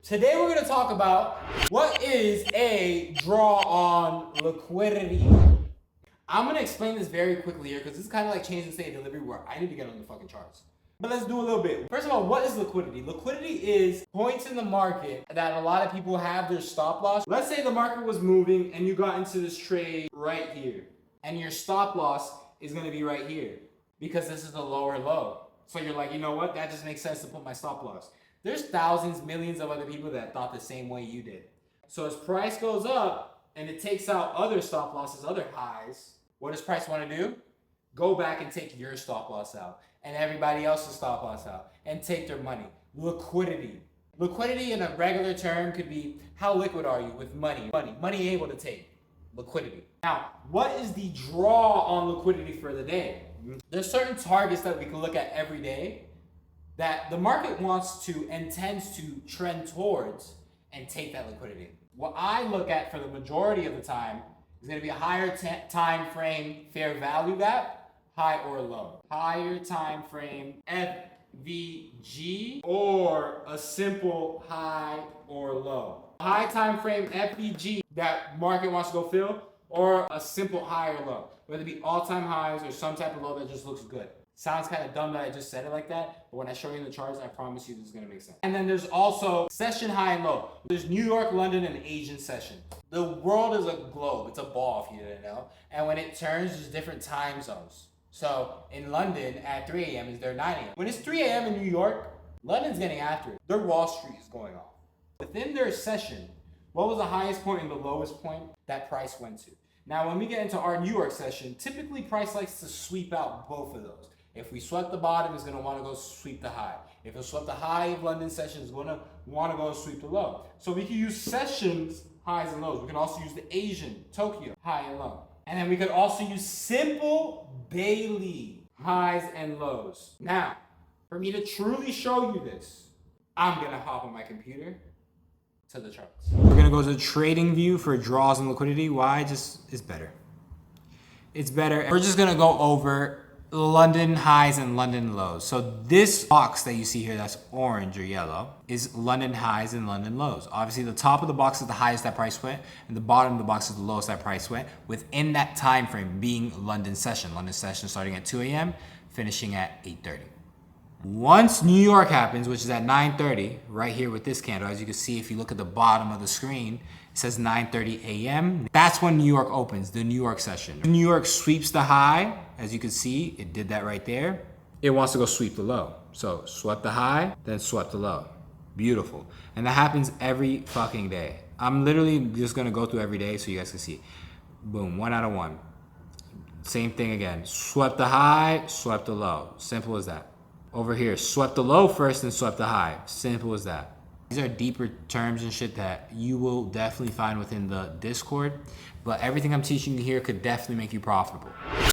Today we're going to talk about what is a draw on liquidity. I'm going to explain this very quickly here because this is kind of like changing state of delivery where I need to get on the fucking charts. But let's do a little bit. First of all, what is liquidity? Liquidity is points in the market that a lot of people have their stop loss. Let's say the market was moving and you got into this trade right here. And your stop loss is going to be right here because this is the lower low. So you're like, you know what? That just makes sense to put my stop loss. There's thousands, millions of other people that thought the same way you did. So as price goes up and it takes out other stop losses, other highs, what does price want to do? Go back and take your stop loss out and everybody else's stop loss out and take their money. Liquidity. Liquidity in a regular term could be how liquid are you with money? Money able to take. Liquidity. Now, what is the draw on liquidity for the day? There's certain targets that we can look at every day that the market wants to and tends to trend towards and take that liquidity. What I look at for the majority of the time is going to be a higher time frame fair value gap, high or low. Higher time frame FVG or a simple high or low. High time frame FVG that market wants to go fill or a simple high or low. Whether it be all-time highs or some type of low that just looks good. Sounds kind of dumb that I just said it like that, but when I show you in the charts, I promise you this is going to make sense. And then there's also session high and low. There's New York, London, and Asian session. The world is a globe. It's a ball, if you didn't know. And when it turns, there's different time zones. So in London at 3 a.m. is their 9 a.m. When it's 3 a.m. in New York, London's getting after it. Their Wall Street is going off. Within their session, what was the highest point and the lowest point that price went to? Now, when we get into our New York session, typically price likes to sweep out both of those. If we swept the bottom, it's going to want to go sweep the high. If it swept the high of London session, it's going to want to go sweep the low. So we can use sessions, highs and lows. We can also use the Asian, Tokyo, high and low. And then we could also use simple Bailey, highs and lows. Now, for me to truly show you this, I'm going to hop on my computer to the charts. We're going to go to the trading view for draws and liquidity. Why? It's better. It's better. We're just going to go over London highs and London lows. So this box that you see here that's orange or yellow is London highs and London lows. Obviously the top of the box is the highest that price went and the bottom of the box is the lowest that price went within that time frame being London session. London session starting at 2 a.m. finishing at 8:30. Once New York happens, which is at 9:30, right here with this candle, as you can see if you look at the bottom of the screen, it says 9:30 a.m. That's when New York opens, the New York session. New York sweeps the high, as you can see, it did that right there. It wants to go sweep the low. So swept the high, then swept the low. Beautiful. And that happens every fucking day. I'm literally just gonna go through every day so you guys can see. Boom, 1 out of 1. Same thing again. Swept the high, swept the low. Simple as that. Over here, swept the low first and swept the high. Simple as that. These are deeper terms and shit that you will definitely find within the Discord, but everything I'm teaching you here could definitely make you profitable.